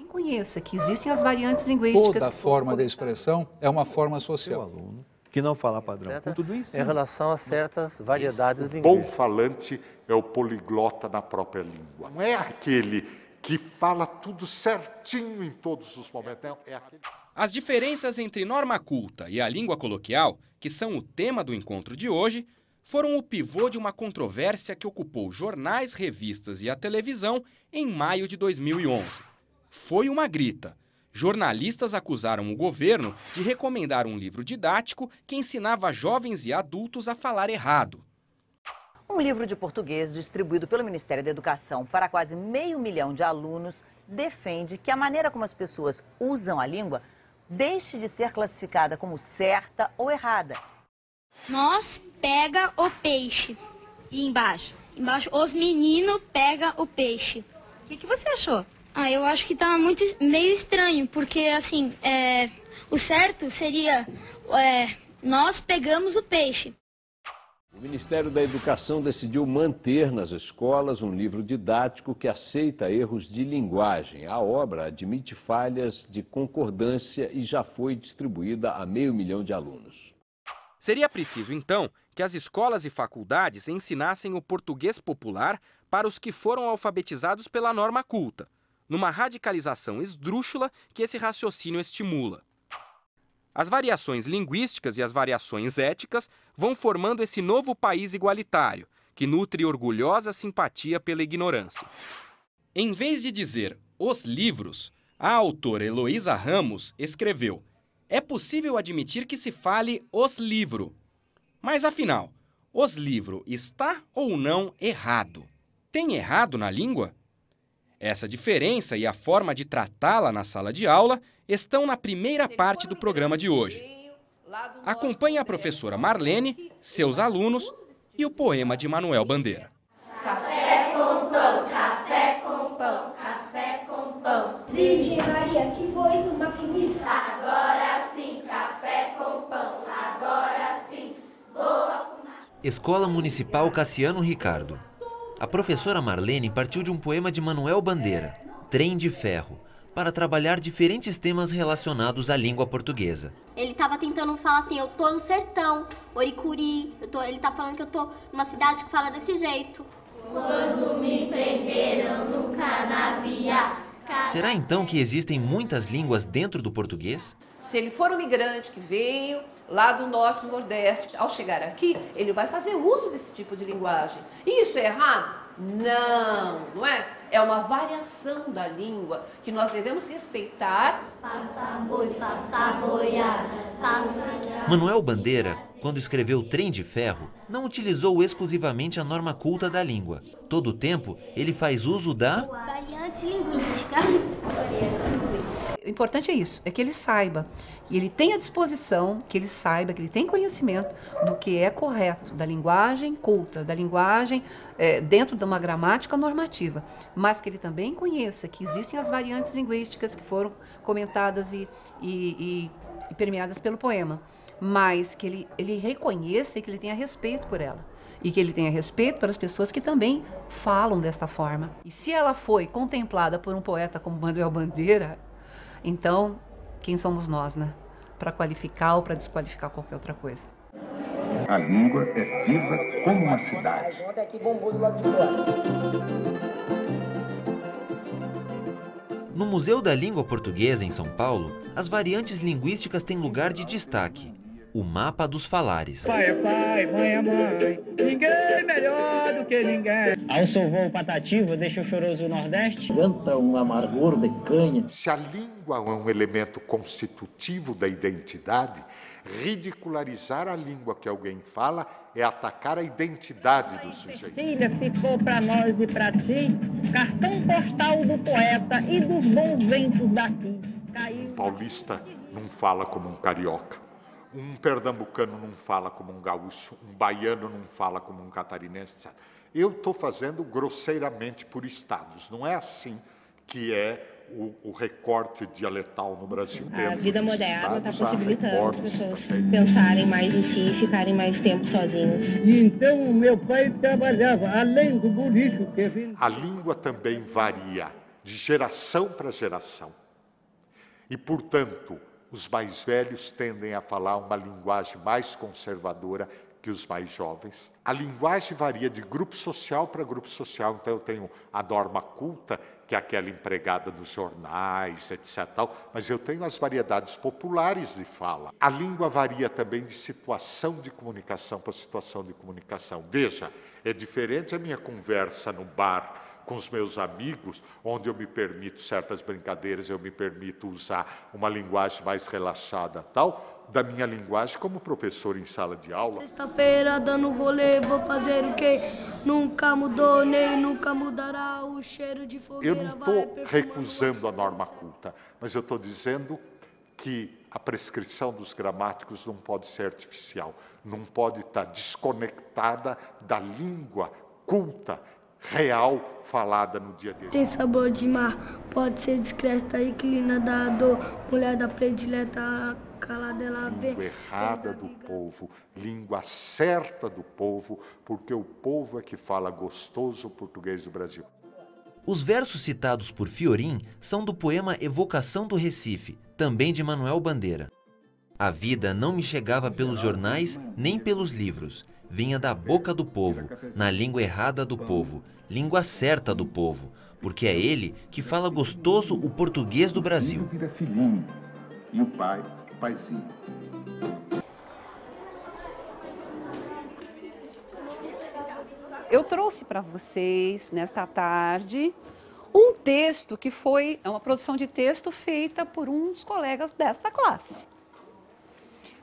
Conheça que existem as variantes linguísticas. Toda forma de expressão é uma forma social. O aluno que não fala padrão, com tudo isso. Em relação a certas variedades linguísticas. Bom falante é o poliglota na própria língua. Não é aquele que fala tudo certinho em todos os momentos. É aquele... As diferenças entre norma culta e a língua coloquial, que são o tema do encontro de hoje, foram o pivô de uma controvérsia que ocupou jornais, revistas e a televisão em maio de 2011. Foi uma grita. Jornalistas acusaram o governo de recomendar um livro didático que ensinava jovens e adultos a falar errado. Um livro de português distribuído pelo Ministério da Educação para quase 500 mil de alunos defende que a maneira como as pessoas usam a língua deixe de ser classificada como certa ou errada. Nós pega o peixe. E embaixo? Embaixo, os meninos pegam o peixe. O que você achou? Eu acho que tá meio estranho, porque assim, o certo seria nós pegamos o peixe. O Ministério da Educação decidiu manter nas escolas um livro didático que aceita erros de linguagem. A obra admite falhas de concordância e já foi distribuída a 500 mil de alunos. Seria preciso, então, que as escolas e faculdades ensinassem o português popular para os que foram alfabetizados pela norma culta, numa radicalização esdrúxula que esse raciocínio estimula. As variações linguísticas e as variações éticas vão formando esse novo país igualitário, que nutre orgulhosa simpatia pela ignorância. Em vez de dizer os livros, a autora Heloísa Ramos escreveu: é possível admitir que se fale os livro. Mas afinal, os livro está ou não errado? Tem errado na língua? Essa diferença e a forma de tratá-la na sala de aula estão na primeira parte do programa de hoje. Acompanhe a professora Marlene, seus alunos e o poema de Manuel Bandeira. Café com pão, café com pão, café com pão. Virgem Maria, que voz uma primícia. Agora sim, café com pão, agora sim, voa fumaça. Escola Municipal Cassiano Ricardo. A professora Marlene partiu de um poema de Manuel Bandeira, Trem de Ferro, para trabalhar diferentes temas relacionados à língua portuguesa. Ele estava tentando falar assim, eu tô no sertão, Oricuri, ele tá falando que eu tô numa cidade que fala desse jeito. Quando me prenderam no canavial. Será então que existem muitas línguas dentro do português? Se ele for um migrante que veio lá do norte e nordeste, ao chegar aqui, ele vai fazer uso desse tipo de linguagem. E isso é errado? Não, não é? É uma variação da língua que nós devemos respeitar. Passa boi, passa boiada, passa... Manuel Bandeira, quando escreveu Trem de Ferro, não utilizou exclusivamente a norma culta da língua. Todo o tempo, ele faz uso da... variante linguística. O importante é isso, é que ele saiba, que ele tenha disposição, que ele saiba, que ele tenha conhecimento do que é correto, da linguagem culta, da linguagem dentro de uma gramática normativa, mas que ele também conheça que existem as variantes linguísticas que foram comentadas e permeadas pelo poema, mas que ele reconheça e que ele tenha respeito por ela. E que ele tenha respeito pelas pessoas que também falam desta forma. E se ela foi contemplada por um poeta como Manuel Bandeira, então, quem somos nós, né? Para qualificar ou para desqualificar qualquer outra coisa. A língua é viva como uma cidade. No Museu da Língua Portuguesa, em São Paulo, as variantes linguísticas têm lugar de destaque. O mapa dos falares. Pai é pai, mãe é mãe, ninguém melhor do que ninguém. Ao seu voo patativo, deixa o choroso Nordeste. Canta um amargor de canha. Se a língua é um elemento constitutivo da identidade, ridicularizar a língua que alguém fala é atacar a identidade do sujeito. Filha, ficou para nós e para ti, cartão postal do poeta e dos bons ventos daqui. Um paulista não fala como um carioca. Um pernambucano não fala como um gaúcho, um baiano não fala como um catarinense, etc. Eu estou fazendo grosseiramente por estados. Não é assim que é o recorte dialetal no Brasil. A vida moderna está possibilitando as pessoas pensarem mais em si e ficarem mais tempo sozinhos. Então, meu pai trabalhava, além do bolicho que vinha. A língua também varia de geração para geração. E, portanto, os mais velhos tendem a falar uma linguagem mais conservadora que os mais jovens. A linguagem varia de grupo social para grupo social. Então, eu tenho a norma culta, que é aquela empregada dos jornais, etc. Mas eu tenho as variedades populares de fala. A língua varia também de situação de comunicação para situação de comunicação. Veja, é diferente a minha conversa no bar com os meus amigos, onde eu me permito certas brincadeiras, eu me permito usar uma linguagem mais relaxada, da minha linguagem como professor em sala de aula. Sexta-feira dando rolê, vou fazer o quê? Nunca mudou, nem nunca mudará o cheiro de fogueira. Eu não estou recusando a norma culta, mas eu estou dizendo que a prescrição dos gramáticos não pode ser artificial, não pode estar desconectada da língua culta, real, falada no dia a dia. Tem sabor de mar, pode ser discreta, inclina da dor, mulher da predileta, calada ela vê. Língua errada do povo, língua certa do povo, porque o povo é que fala gostoso o português do Brasil. Os versos citados por Fiorin são do poema Evocação do Recife, também de Manuel Bandeira. A vida não me chegava pelos jornais nem pelos livros. Vinha da boca do povo, na língua errada do povo, língua certa do povo, porque é ele que fala gostoso o português do Brasil. Vira filhinho, e o pai, paizinho. Eu trouxe para vocês, nesta tarde, um texto que foi uma produção de texto feita por um dos colegas desta classe.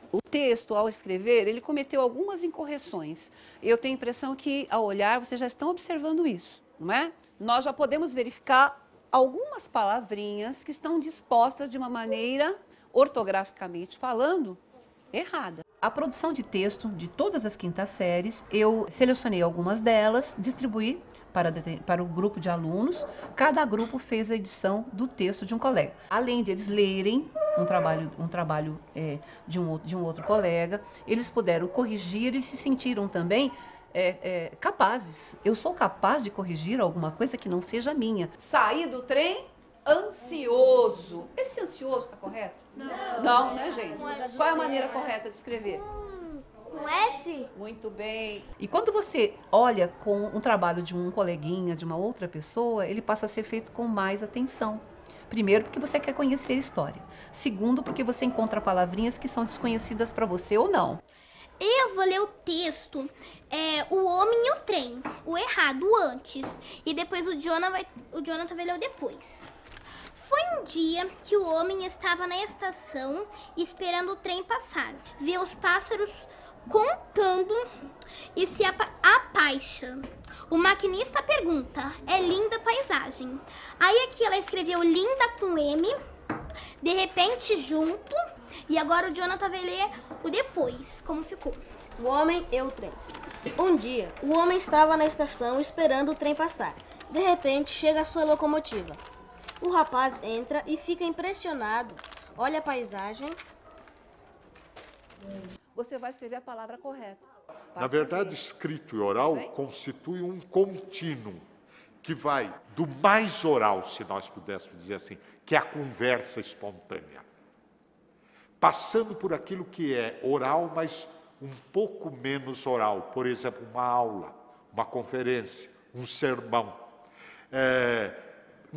O texto, ao escrever, ele cometeu algumas incorreções. Eu tenho a impressão que, ao olhar, vocês já estão observando isso, não é? Nós já podemos verificar algumas palavrinhas que estão dispostas de uma maneira, ortograficamente falando, errada. A produção de texto de todas as quintas séries, eu selecionei algumas delas, distribuí para o grupo de alunos. Cada grupo fez a edição do texto de um colega. Além de eles lerem um trabalho de um outro colega, eles puderam corrigir e se sentiram também capazes. Eu sou capaz de corrigir alguma coisa que não seja minha. Saí do trem ansioso. Esse ansioso está correto? Não. Não, né, gente? Qual é a maneira correta de escrever? Com S? Muito bem. E quando você olha com um trabalho de um coleguinha, de uma outra pessoa, ele passa a ser feito com mais atenção. Primeiro, porque você quer conhecer a história. Segundo, porque você encontra palavrinhas que são desconhecidas para você ou não. Eu vou ler o texto, o homem e o trem, o errado, o antes. E depois o Jonathan vai ler o depois. Foi um dia que o homem estava na estação esperando o trem passar. Vê os pássaros contando e se apaixa. O maquinista pergunta, é linda a paisagem. Aí aqui ela escreveu linda com M, de repente junto, e agora o Jonathan vai ler o depois, como ficou. O homem e o trem. Um dia, o homem estava na estação esperando o trem passar. De repente, chega a sua locomotiva. O rapaz entra e fica impressionado. Olha a paisagem. Você vai escrever a palavra correta. Na verdade, escrito e oral constitui um contínuo que vai do mais oral, se nós pudéssemos dizer assim, que é a conversa espontânea, passando por aquilo que é oral, mas um pouco menos oral. Por exemplo, uma aula, uma conferência, um sermão.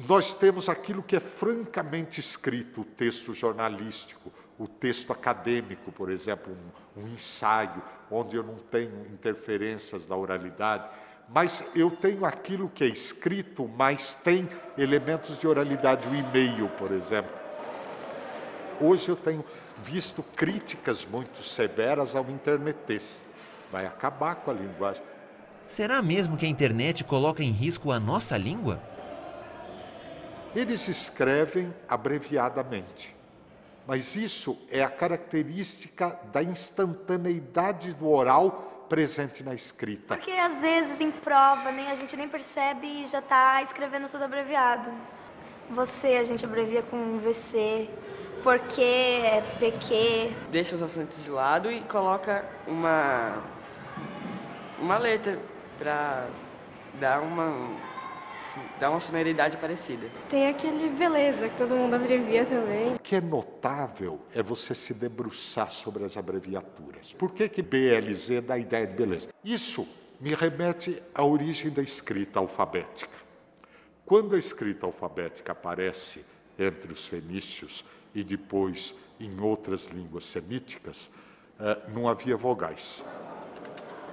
Nós temos aquilo que é francamente escrito, o texto jornalístico, o texto acadêmico, por exemplo, um ensaio, onde eu não tenho interferências da oralidade, mas eu tenho aquilo que é escrito, mas tem elementos de oralidade, o e-mail, por exemplo. Hoje eu tenho visto críticas muito severas ao internetês. Vai acabar com a linguagem. Será mesmo que a internet coloca em risco a nossa língua? Eles escrevem abreviadamente, mas isso é a característica da instantaneidade do oral presente na escrita. Porque às vezes em prova a gente nem percebe e já está escrevendo tudo abreviado. Você a gente abrevia com VC, porque é PQ. Deixa os acentos de lado e coloca uma letra para dar uma sonoridade parecida. Tem aquele beleza que todo mundo abrevia também. O que é notável é você se debruçar sobre as abreviaturas. Por que BLZ dá a ideia de beleza? Isso me remete à origem da escrita alfabética. Quando a escrita alfabética aparece entre os fenícios e depois em outras línguas semíticas, não havia vogais.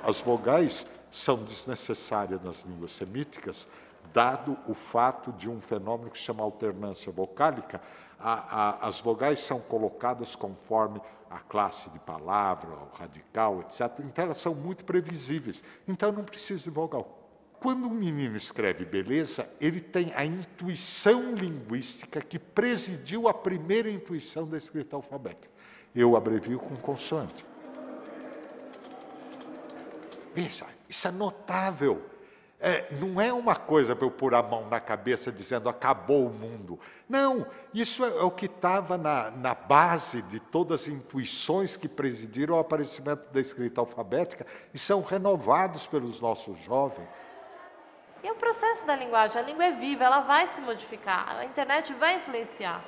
As vogais são desnecessárias nas línguas semíticas, dado o fato de um fenômeno que se chama alternância vocálica. As vogais são colocadas conforme a classe de palavra, o radical, etc. Então, elas são muito previsíveis. Então, não precisa de vogal. Quando um menino escreve beleza, ele tem a intuição linguística que presidiu a primeira intuição da escrita alfabética. Eu abrevio com consoante. Veja, isso é notável. Não é uma coisa para eu pôr a mão na cabeça dizendo acabou o mundo. Não, isso é o que estava na base de todas as intuições que presidiram ao aparecimento da escrita alfabética e são renovados pelos nossos jovens. E é um processo da linguagem, a língua é viva, ela vai se modificar, a internet vai influenciar.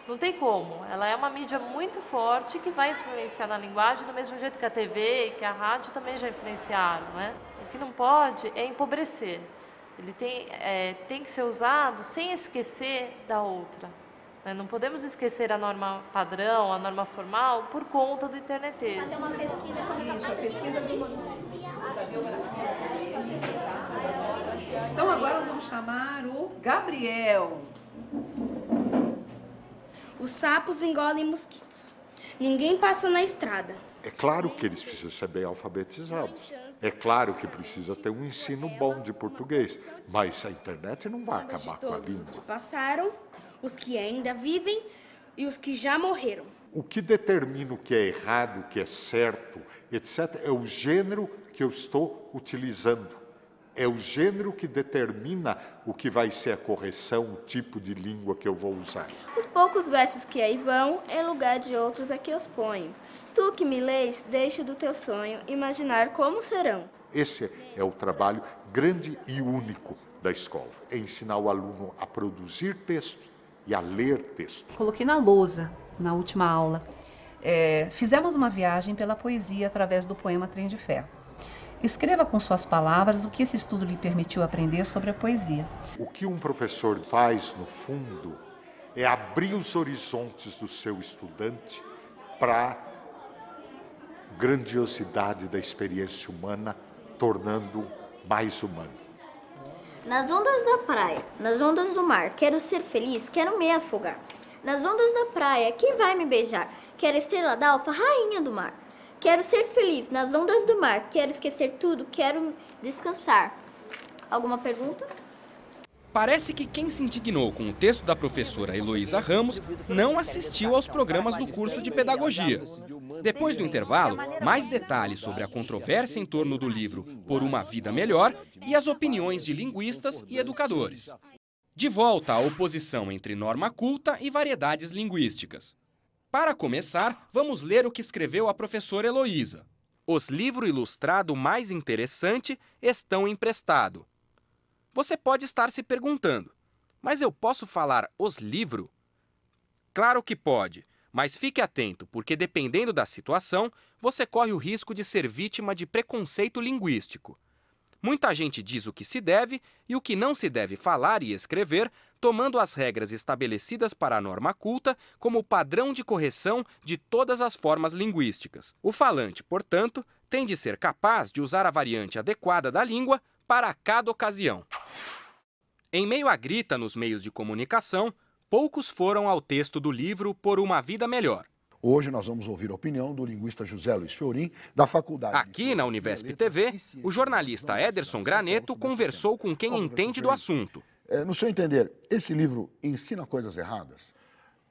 Não tem como, ela é uma mídia muito forte que vai influenciar na linguagem do mesmo jeito que a TV e que a rádio também já influenciaram, né? O que não pode é empobrecer, ele tem que ser usado sem esquecer da outra. Né? Não podemos esquecer a norma padrão, a norma formal, por conta do internetês. Fazer uma pesquisa com isso, a pesquisa do... Então agora nós vamos chamar o Gabriel. Os sapos engolem mosquitos. Ninguém passa na estrada. É claro que eles precisam ser bem alfabetizados. É claro que precisa ter um ensino bom de português. Mas a internet não vai acabar com a língua. Os que passaram, os que ainda vivem e os que já morreram. O que determina o que é errado, o que é certo, etc., é o gênero que eu estou utilizando. É o gênero que determina o que vai ser a correção, o tipo de língua que eu vou usar. Os poucos versos que aí vão, em lugar de outros a que os ponho. Tu que me lês, deixa do teu sonho imaginar como serão. Esse é o trabalho grande e único da escola. É ensinar o aluno a produzir textos e a ler textos. Coloquei na lousa, na última aula. Fizemos uma viagem pela poesia através do poema Trem de Ferro. Escreva com suas palavras o que esse estudo lhe permitiu aprender sobre a poesia. O que um professor faz, no fundo, é abrir os horizontes do seu estudante para a grandiosidade da experiência humana, tornando mais humano. Nas ondas da praia, nas ondas do mar, quero ser feliz, quero me afogar. Nas ondas da praia, quem vai me beijar? Quero estrela d'alva, rainha do mar. Quero ser feliz nas ondas do mar, quero esquecer tudo, quero descansar. Alguma pergunta? Parece que quem se indignou com o texto da professora Heloísa Ramos não assistiu aos programas do curso de pedagogia. Depois do intervalo, mais detalhes sobre a controvérsia em torno do livro Por uma Vida Melhor e as opiniões de linguistas e educadores. De volta à oposição entre norma culta e variedades linguísticas. Para começar, vamos ler o que escreveu a professora Heloísa. Os livros ilustrados mais interessantes estão emprestados. Você pode estar se perguntando, mas eu posso falar os livros? Claro que pode, mas fique atento, porque dependendo da situação, você corre o risco de ser vítima de preconceito linguístico. Muita gente diz o que se deve e o que não se deve falar e escrever, tomando as regras estabelecidas para a norma culta como padrão de correção de todas as formas linguísticas. O falante, portanto, tem de ser capaz de usar a variante adequada da língua para cada ocasião. Em meio à grita nos meios de comunicação, poucos foram ao texto do livro Por uma Vida Melhor. Hoje nós vamos ouvir a opinião do linguista José Luiz Fiorin, da Faculdade... Aqui na Univesp TV, o jornalista Ederson Graneto conversou com quem entende do assunto. No seu entender, esse livro ensina coisas erradas?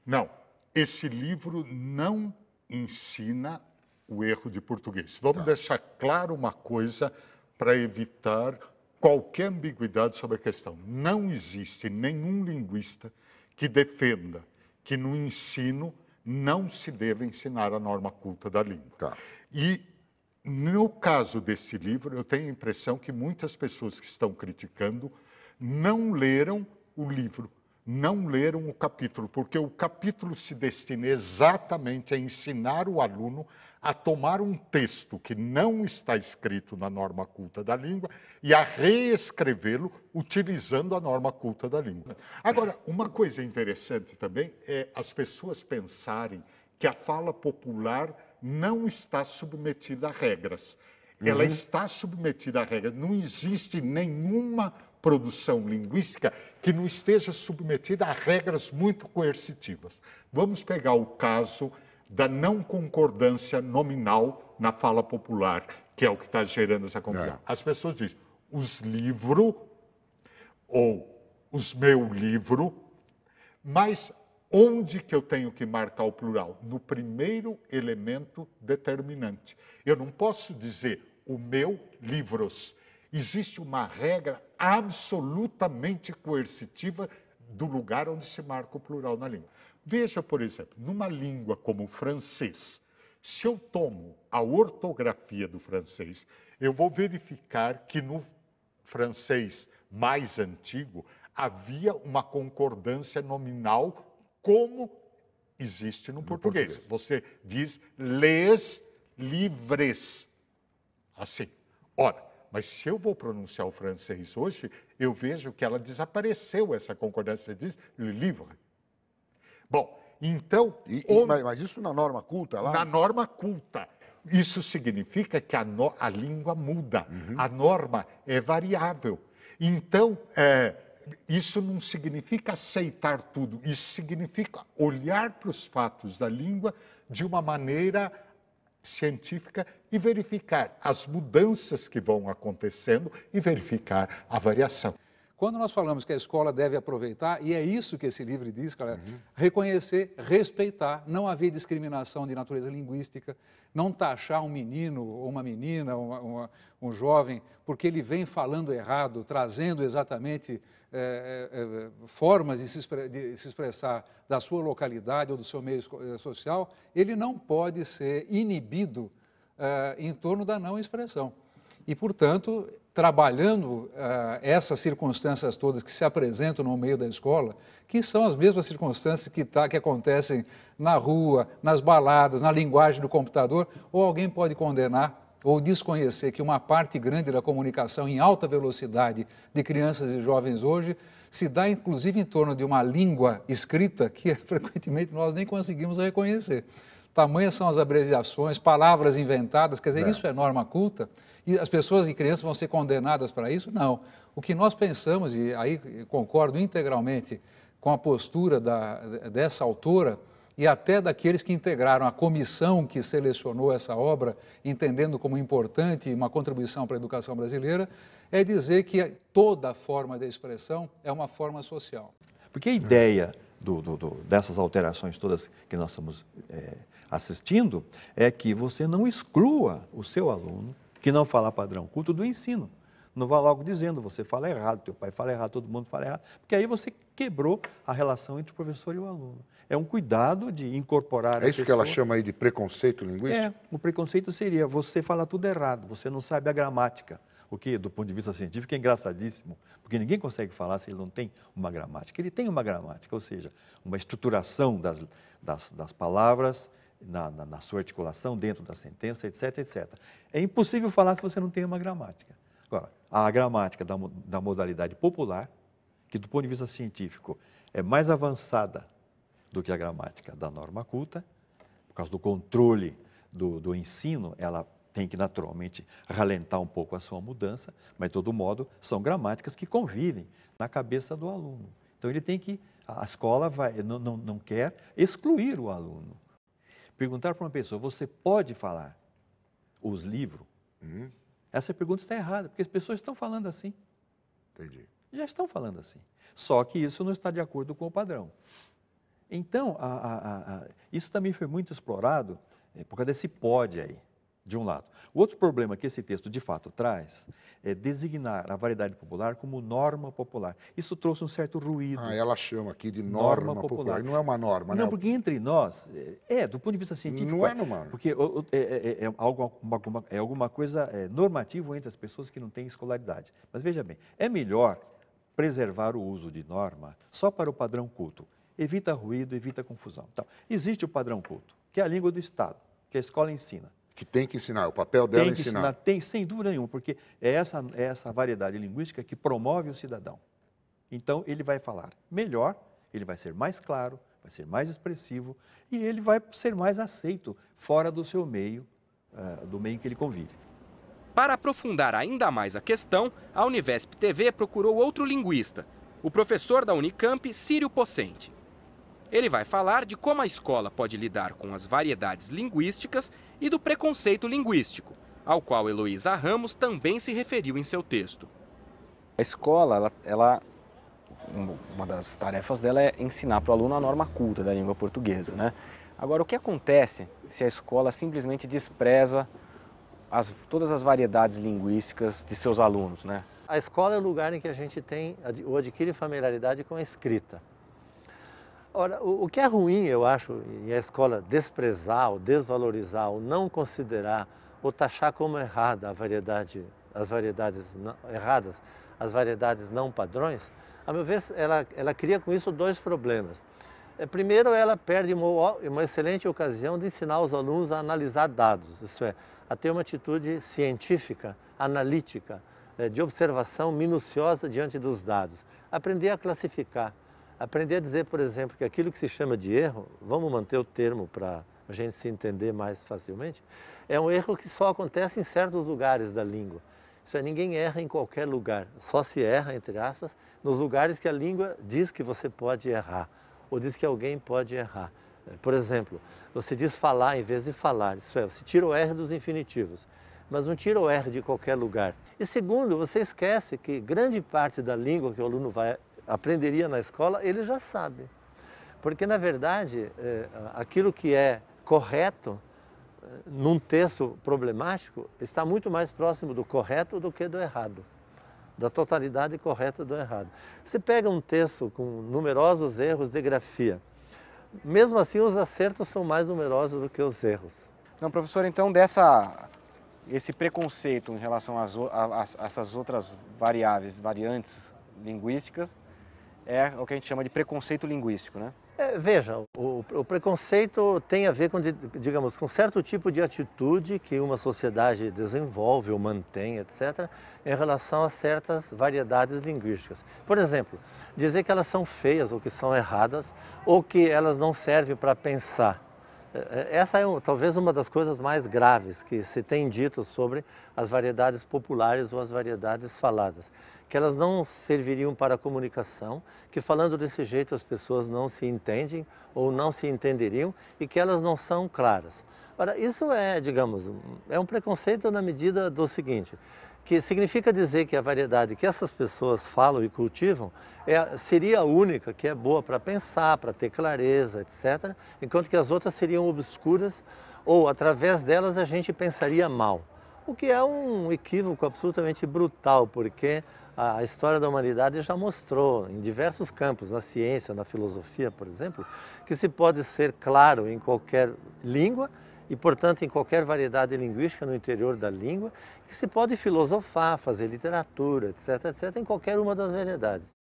Não, esse livro não ensina o erro de português. Vamos deixar claro uma coisa para evitar qualquer ambiguidade sobre a questão. Não existe nenhum linguista que defenda que no ensino não se deve ensinar a norma culta da língua. Tá. E, no caso desse livro, eu tenho a impressão que muitas pessoas que estão criticando não leram o livro, não leram o capítulo, porque o capítulo se destina exatamente a ensinar o aluno a tomar um texto que não está escrito na norma culta da língua e a reescrevê-lo utilizando a norma culta da língua. Agora, uma coisa interessante também é as pessoas pensarem que a fala popular não está submetida a regras. Ela está submetida a regras. Não existe nenhuma produção linguística que não esteja submetida a regras muito coercitivas. Vamos pegar o caso da não concordância nominal na fala popular, que é o que está gerando essa confusão. As pessoas dizem, os livros ou os meu livro, mas onde que eu tenho que marcar o plural? No primeiro elemento determinante. Eu não posso dizer o meu livros. Existe uma regra absolutamente coercitiva do lugar onde se marca o plural na língua. Veja, por exemplo, numa língua como o francês, se eu tomo a ortografia do francês, eu vou verificar que no francês mais antigo havia uma concordância nominal como existe no português. Você diz les livres. Assim. Ora, mas se eu vou pronunciar o francês hoje, eu vejo que ela desapareceu, essa concordância. Você diz le livre. Bom, então... Mas isso na norma culta lá? Na norma culta. Isso significa que a língua muda. A norma é variável. Então, isso não significa aceitar tudo. Isso significa olhar para os fatos da língua de uma maneira científica e verificar as mudanças que vão acontecendo e verificar a variação. Quando nós falamos que a escola deve aproveitar, e é isso que esse livro diz, galera, reconhecer, respeitar, não haver discriminação de natureza linguística, não taxar um menino ou uma menina, um jovem, porque ele vem falando errado, trazendo exatamente formas de se expressar da sua localidade ou do seu meio social, ele não pode ser inibido em torno da não expressão. E, portanto, trabalhando essas circunstâncias todas que se apresentam no meio da escola, que são as mesmas circunstâncias que acontecem na rua, nas baladas, na linguagem do computador, ou alguém pode condenar ou desconhecer que uma parte grande da comunicação em alta velocidade de crianças e jovens hoje se dá, inclusive, em torno de uma língua escrita que, frequentemente, nós nem conseguimos reconhecer. Tamanhas são as abreviações, palavras inventadas, quer dizer, isso é norma culta? E as pessoas e crianças vão ser condenadas para isso? Não. O que nós pensamos, e aí concordo integralmente com a postura dessa autora e até daqueles que integraram a comissão que selecionou essa obra, entendendo como importante uma contribuição para a educação brasileira, é dizer que toda forma de expressão é uma forma social. Porque a ideia dessas alterações todas que nós estamos assistindo é que você não exclua o seu aluno que não fala padrão culto do ensino. Não vá logo dizendo, você fala errado, teu pai fala errado, todo mundo fala errado, porque aí você quebrou a relação entre o professor e o aluno. É um cuidado de incorporar a pessoa. É isso que ela chama aí de preconceito linguístico? O preconceito seria, você fala tudo errado, você não sabe a gramática. O que, do ponto de vista científico, é engraçadíssimo, porque ninguém consegue falar se ele não tem uma gramática. Ele tem uma gramática, ou seja, uma estruturação das palavras, na sua articulação, dentro da sentença, etc, etc. É impossível falar se você não tem uma gramática. Agora, a gramática da modalidade popular, que do ponto de vista científico é mais avançada do que a gramática da norma culta, por causa do controle do ensino, ela tem que naturalmente ralentar um pouco a sua mudança, mas de todo modo são gramáticas que convivem na cabeça do aluno. Então ele tem que, a escola não quer excluir o aluno. Perguntar para uma pessoa, você pode falar os livros? Essa pergunta está errada, porque as pessoas estão falando assim. Entendi. Já estão falando assim. Só que isso não está de acordo com o padrão. Então, isso também foi muito explorado por causa desse pode aí. de um lado. O outro problema que esse texto de fato traz é designar a variedade popular como norma popular. Isso trouxe um certo ruído. Ela chama aqui de norma popular. Não é uma norma, não, porque entre nós, do ponto de vista científico, não é norma. Porque é alguma coisa normativa entre as pessoas que não têm escolaridade. Mas veja bem, é melhor preservar o uso de norma só para o padrão culto. Evita ruído, evita confusão. Então, existe o padrão culto, que é a língua do Estado, que a escola ensina. Que tem que ensinar, o papel dela é ensinar. Tem, sem dúvida nenhuma, porque é essa variedade linguística que promove o cidadão. Então, ele vai falar melhor, ele vai ser mais claro, vai ser mais expressivo e ele vai ser mais aceito fora do seu meio, do meio em que ele convive. Para aprofundar ainda mais a questão, a Univesp TV procurou outro linguista, o professor da Unicamp, Círio Pocente. Ele vai falar de como a escola pode lidar com as variedades linguísticas e do preconceito linguístico, ao qual Heloísa Ramos também se referiu em seu texto. A escola, uma das tarefas dela é ensinar para o aluno a norma culta da língua portuguesa, né? Agora, o que acontece se a escola simplesmente despreza todas as variedades linguísticas de seus alunos, né? A escola é o lugar em que a gente tem ou adquire familiaridade com a escrita. Ora, o que é ruim, eu acho, em a escola desprezar, ou desvalorizar, ou não considerar, ou taxar como errada as variedades erradas, as variedades não padrões, a meu ver, ela cria com isso dois problemas. Primeiro, ela perde uma excelente ocasião de ensinar os alunos a analisar dados, isto é, a ter uma atitude científica, analítica, de observação minuciosa diante dos dados, aprender a classificar. Aprender a dizer, por exemplo, que aquilo que se chama de erro, vamos manter o termo para a gente se entender mais facilmente, é um erro que só acontece em certos lugares da língua. Isso é, ninguém erra em qualquer lugar, só se erra, entre aspas, nos lugares que a língua diz que você pode errar, ou diz que alguém pode errar. Por exemplo, você diz falar em vez de falar, isso é, você tira o R dos infinitivos, mas não tira o R de qualquer lugar. E segundo, você esquece que grande parte da língua que o aluno aprenderia na escola, ele já sabe. Porque, na verdade, aquilo que é correto num texto problemático está muito mais próximo do correto do que do errado, da totalidade correta do errado. Você pega um texto com numerosos erros de grafia, mesmo assim os acertos são mais numerosos do que os erros. Não, professor, então esse preconceito em relação a essas outras variantes linguísticas, é o que a gente chama de preconceito linguístico, né? Veja, o preconceito tem a ver com, digamos, com certo tipo de atitude que uma sociedade desenvolve ou mantém, etc., em relação a certas variedades linguísticas. Por exemplo, dizer que elas são feias ou que são erradas ou que elas não servem para pensar. Essa é talvez uma das coisas mais graves que se tem dito sobre as variedades populares ou as variedades faladas. Que elas não serviriam para a comunicação, que falando desse jeito as pessoas não se entendem ou não se entenderiam e que elas não são claras. Ora, isso digamos, é um preconceito na medida do seguinte, que significa dizer que a variedade que essas pessoas falam e cultivam seria a única que é boa para pensar, para ter clareza, etc., enquanto que as outras seriam obscuras ou através delas a gente pensaria mal. O que é um equívoco absolutamente brutal, porque a história da humanidade já mostrou em diversos campos, na ciência, na filosofia, por exemplo, que se pode ser claro em qualquer língua e, portanto, em qualquer variedade linguística no interior da língua, que se pode filosofar, fazer literatura, etc., etc., em qualquer uma das variedades.